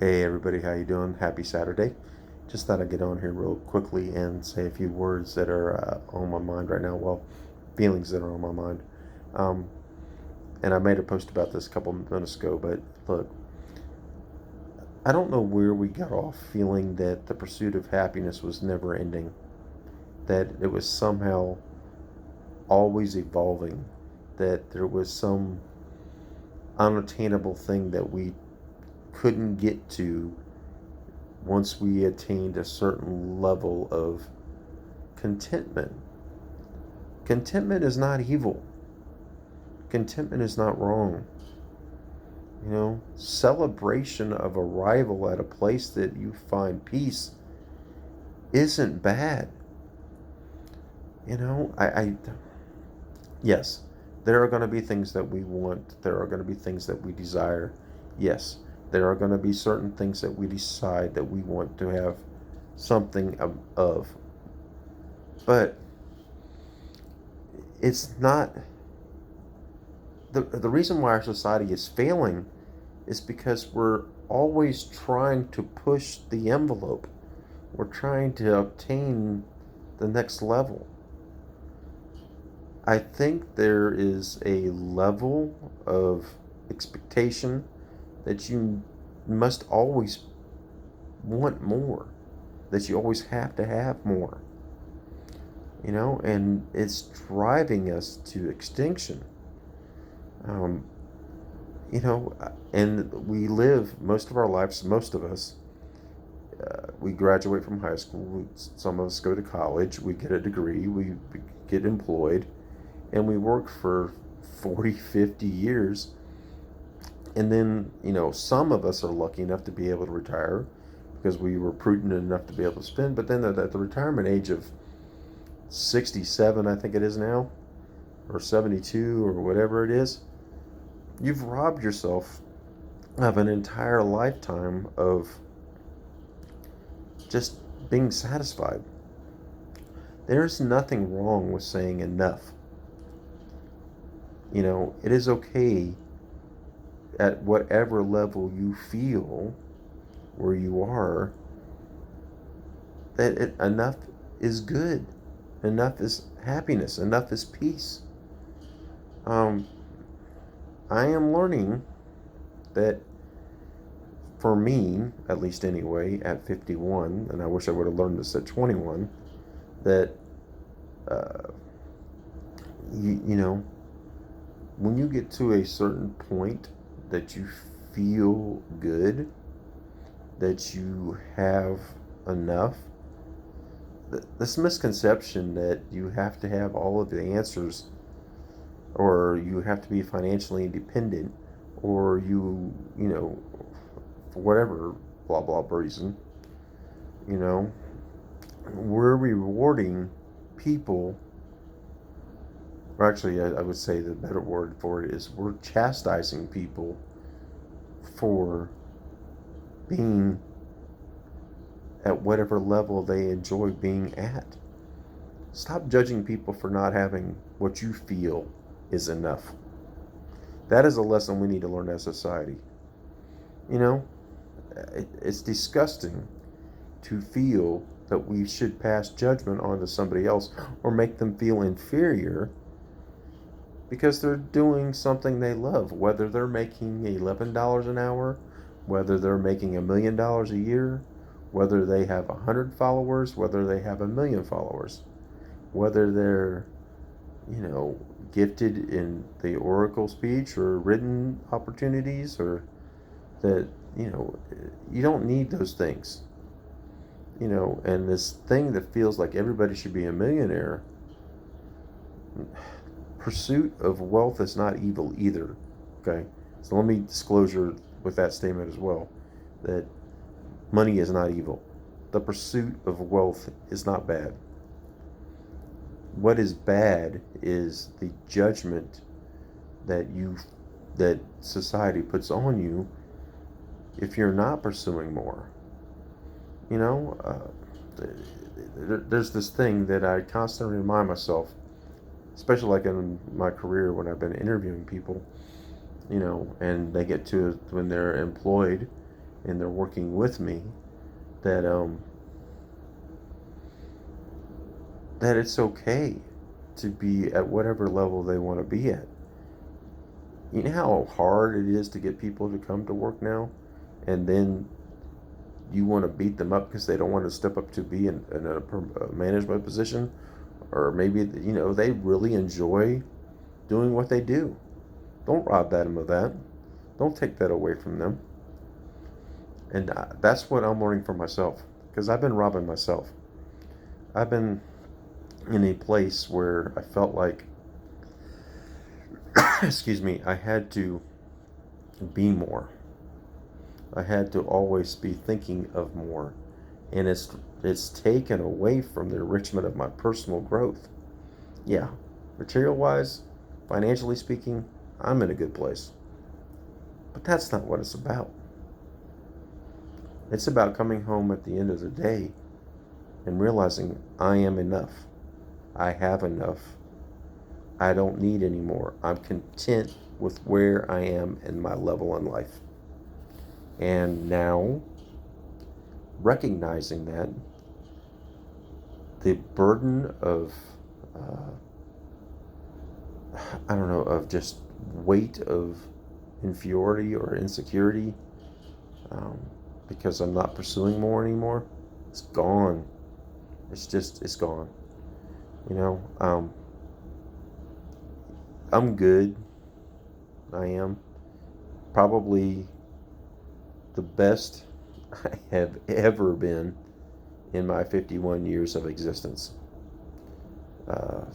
Hey everybody, how you doing? Happy Saturday. Just thought I'd get on here real quickly and say a few words that are on my mind right now. Well, feelings that are on my mind. Um, and I made a post about this a couple minutes ago, but look, I don't know where we got off feeling that the pursuit of happiness was never ending, that it was somehow always evolving, that there was some unattainable thing that we couldn't get to once we attained a certain level of contentment. Contentment is not evil. Contentment is not wrong. Celebration of arrival at a place that you find peace isn't bad. Yes, there are going to be things that we want. There are going to be things that we desire. Yes, there are going to be certain things that we decide that we want to have something of. But it's not the reason why our society is failing is because we're always trying to push the envelope. We're trying to obtain the next level. I think there is a level of expectation that you must always want more, that you always have to have more, and it's driving us to extinction. Um, and we live most of our lives, most of us, we graduate from high school, some of us go to college, we get a degree, we get employed, and we work for 40, 50 years. And then, some of us are lucky enough to be able to retire because we were prudent enough to be able to spend. But then at the retirement age of 67, I think it is now, or 72, or whatever it is, you've robbed yourself of an entire lifetime of just being satisfied. There's nothing wrong with saying enough. It is okay at whatever level you feel where you are that enough is good. Enough is happiness. Enough is peace. I am learning that for me, at least anyway, at 51, and I wish I would have learned this at 21, that, uh, when you get to a certain point that you feel good, that you have enough, this misconception that you have to have all of the answers, or you have to be financially independent, or for whatever blah blah reason, we're rewarding people, or actually, I would say the better word for it is we're chastising people for being at whatever level they enjoy being at. Stop judging people for not having what you feel is enough. That is a lesson we need to learn as a society. It's disgusting to feel that we should pass judgment onto somebody else or make them feel inferior because they're doing something they love, whether they're making $11 an hour, whether they're making $1 million a year, whether they have 100 followers, whether they have 1 million followers, whether they're, gifted in the oracle speech or written opportunities, or that, you don't need those things. And this thing that feels like everybody should be a millionaire, pursuit of wealth is not evil either. Okay, so let me disclosure with that statement as well, that money is not evil. The pursuit of wealth is not bad. What is bad is the judgment that society puts on you if you're not pursuing more. There's this thing that I constantly remind myself, especially like in my career when I've been interviewing people, and they get to when they're employed and they're working with me, that that it's okay to be at whatever level they want to be at. You know how hard it is to get people to come to work now, and then you want to beat them up because they don't want to step up to be in a management position, or maybe they really enjoy doing what they do. Don't rob them of that. Don't take that away from them. And that's what I'm learning for myself, because I've been robbing myself. I've been in a place where I felt like, excuse me, I had to be more. I had to always be thinking of more. And it's taken away from the enrichment of my personal growth. Yeah, material wise, financially speaking, I'm in a good place. But that's not what it's about. It's about coming home at the end of the day and realizing I am enough. I have enough. I don't need any more. I'm content with where I am in my level in life. And now, recognizing that, the burden of, I don't know, of just weight of inferiority or insecurity, because I'm not pursuing more anymore, it's gone. It's gone. I'm good. I am probably the best I have ever been in my 51 years of existence. Uh,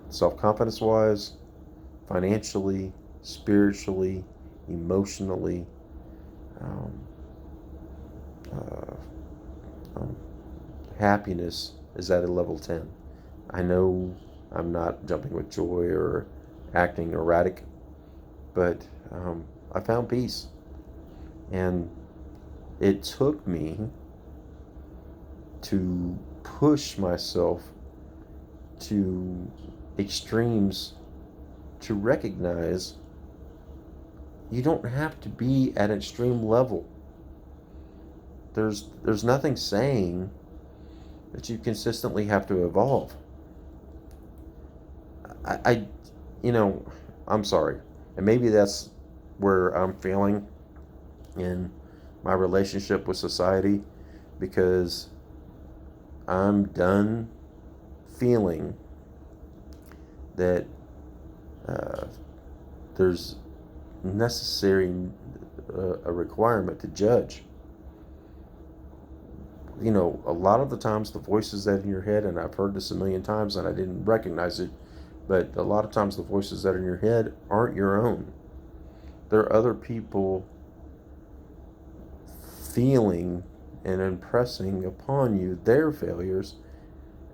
Self-confidence wise, financially, spiritually, emotionally, um, uh, um, happiness is at a level 10. I know I'm not jumping with joy or acting erratic, but I found peace. And it took me to push myself to extremes to recognize you don't have to be at an extreme level. There's nothing saying that you consistently have to evolve. I you know, I'm sorry. And maybe that's where I'm failing in my relationship with society, because I'm done feeling that there's necessary a requirement to judge. A lot of the times the voices that are in your head, and I've heard this a million times and I didn't recognize it, but a lot of times the voices that are in your head aren't your own. There are other people feeling and impressing upon you their failures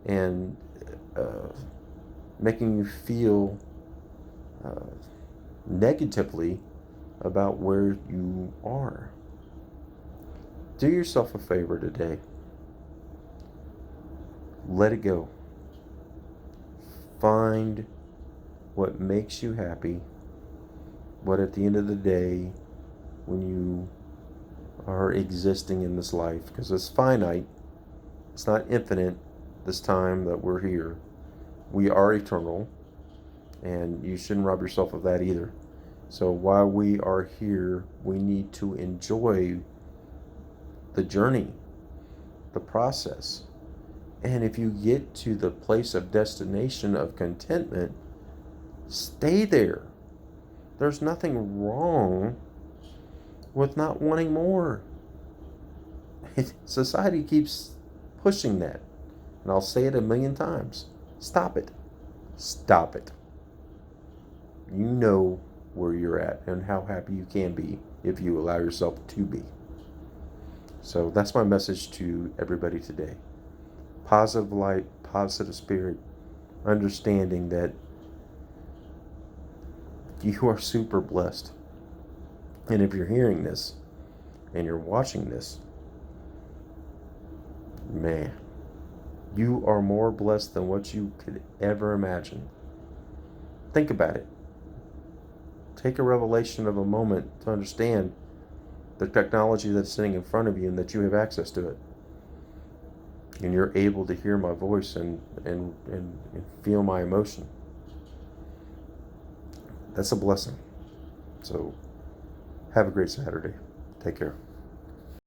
and making you feel negatively about where you are. Do yourself a favor today. Let it go. Find what makes you happy. What at the end of the day, when you are existing in this life, because it's finite, it's not infinite this time that we're here. We are eternal, and you shouldn't rob yourself of that either. So while we are here, we need to enjoy the journey, the process. And if you get to the place of destination of contentment, stay there. There's nothing wrong with not wanting more. Society keeps pushing that. And I'll say it a million times. Stop it. Stop it. You know where you're at and how happy you can be if you allow yourself to be. So that's my message to everybody today. Positive light, positive spirit, understanding that you are super blessed. And if you're hearing this and you're watching this, man, you are more blessed than what you could ever imagine. Think about it. Take a revelation of a moment to understand the technology that's sitting in front of you and that you have access to it. And you're able to hear my voice and feel my emotion. That's a blessing. So have a great Saturday. Take care.